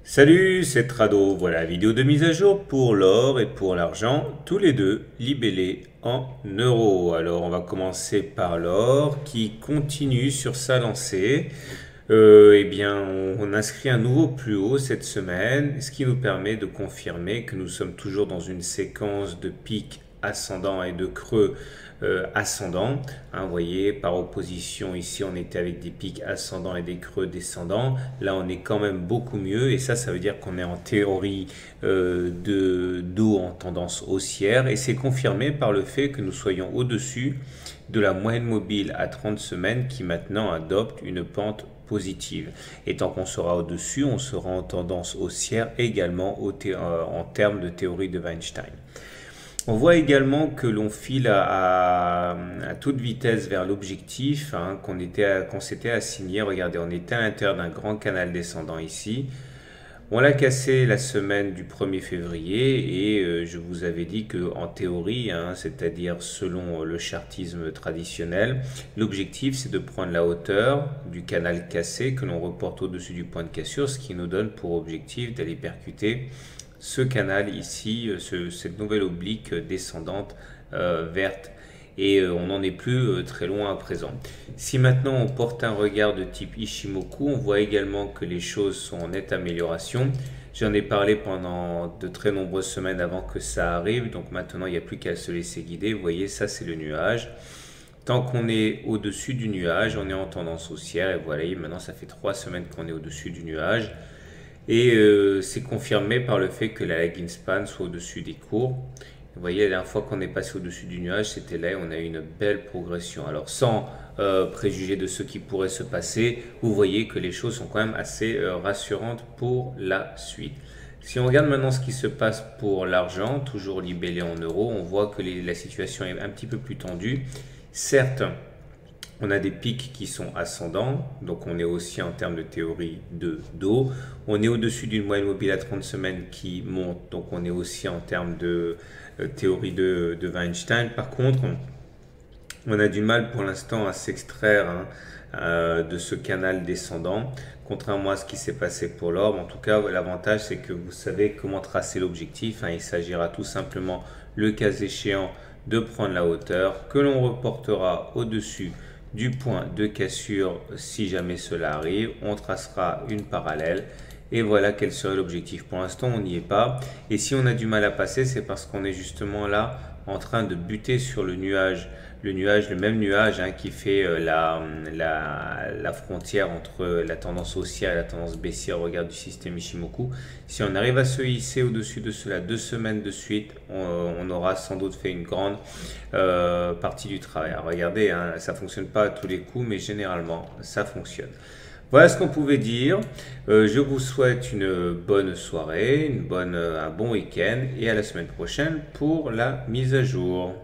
Salut, c'est Trado. Voilà la vidéo de mise à jour pour l'or et pour l'argent, tous les deux libellés en euros. Alors on va commencer par l'or qui continue sur sa lancée. Eh bien, on inscrit un nouveau plus haut cette semaine, ce qui nous permet de confirmer que nous sommes toujours dans une séquence de pics ascendants et de creux ascendants. Vous voyez, par opposition, ici, on était avec des pics ascendants et des creux descendants. Là, on est quand même beaucoup mieux. Et ça veut dire qu'on est en théorie d'eau en tendance haussière. Et c'est confirmé par le fait que nous soyons au-dessus de la moyenne mobile à 30 semaines qui maintenant adopte une pente positive. Et tant qu'on sera au-dessus, on sera en tendance haussière également en termes de théorie de Weinstein. On voit également que l'on file à toute vitesse vers l'objectif qu'on s'était assigné. Regardez, on était à l'intérieur d'un grand canal descendant ici. On l'a cassé la semaine du 1er février et je vous avais dit qu'en théorie, c'est-à-dire selon le chartisme traditionnel, l'objectif c'est de prendre la hauteur du canal cassé que l'on reporte au-dessus du point de cassure, ce qui nous donne pour objectif d'aller percuter ce canal ici, cette nouvelle oblique descendante verte. Et on n'en est plus très loin à présent. Si maintenant on porte un regard de type Ishimoku, on voit également que les choses sont en nette amélioration. J'en ai parlé pendant de très nombreuses semaines avant que ça arrive, donc maintenant il n'y a plus qu'à se laisser guider. Vous voyez, ça c'est le nuage. Tant qu'on est au-dessus du nuage, on est en tendance haussière. Et voilà, maintenant ça fait 3 semaines qu'on est au-dessus du nuage. Et c'est confirmé par le fait que la lagging span soit au-dessus des cours. Vous voyez, la dernière fois qu'on est passé au-dessus du nuage, c'était là et on a eu une belle progression. Alors sans préjuger de ce qui pourrait se passer, vous voyez que les choses sont quand même assez rassurantes pour la suite. Si on regarde maintenant ce qui se passe pour l'argent, toujours libellé en euros, on voit que la situation est un petit peu plus tendue. Certes, on a des pics qui sont ascendants, donc on est aussi en termes de théorie d'eau. On est au-dessus d'une moyenne mobile à 30 semaines qui monte, donc on est aussi en termes de théorie de Weinstein. Par contre, on a du mal pour l'instant à s'extraire de ce canal descendant, contrairement à ce qui s'est passé pour l'or. En tout cas, l'avantage, c'est que vous savez comment tracer l'objectif. Il s'agira tout simplement, le cas échéant, de prendre la hauteur que l'on reportera au-dessus du point de cassure. Si jamais cela arrive, on tracera une parallèle et voilà quel serait l'objectif. Pour l'instant, on n'y est pas, et si on a du mal à passer, c'est parce qu'on est justement là en train de buter sur le même nuage qui fait la frontière entre la tendance haussière et la tendance baissière au regard du système Ishimoku. Si on arrive à se hisser au-dessus de cela 2 semaines de suite, on aura sans doute fait une grande partie du travail. Alors, regardez, ça ne fonctionne pas à tous les coups, mais généralement, ça fonctionne. Voilà ce qu'on pouvait dire. Je vous souhaite une bonne soirée, un bon week-end et à la semaine prochaine pour la mise à jour.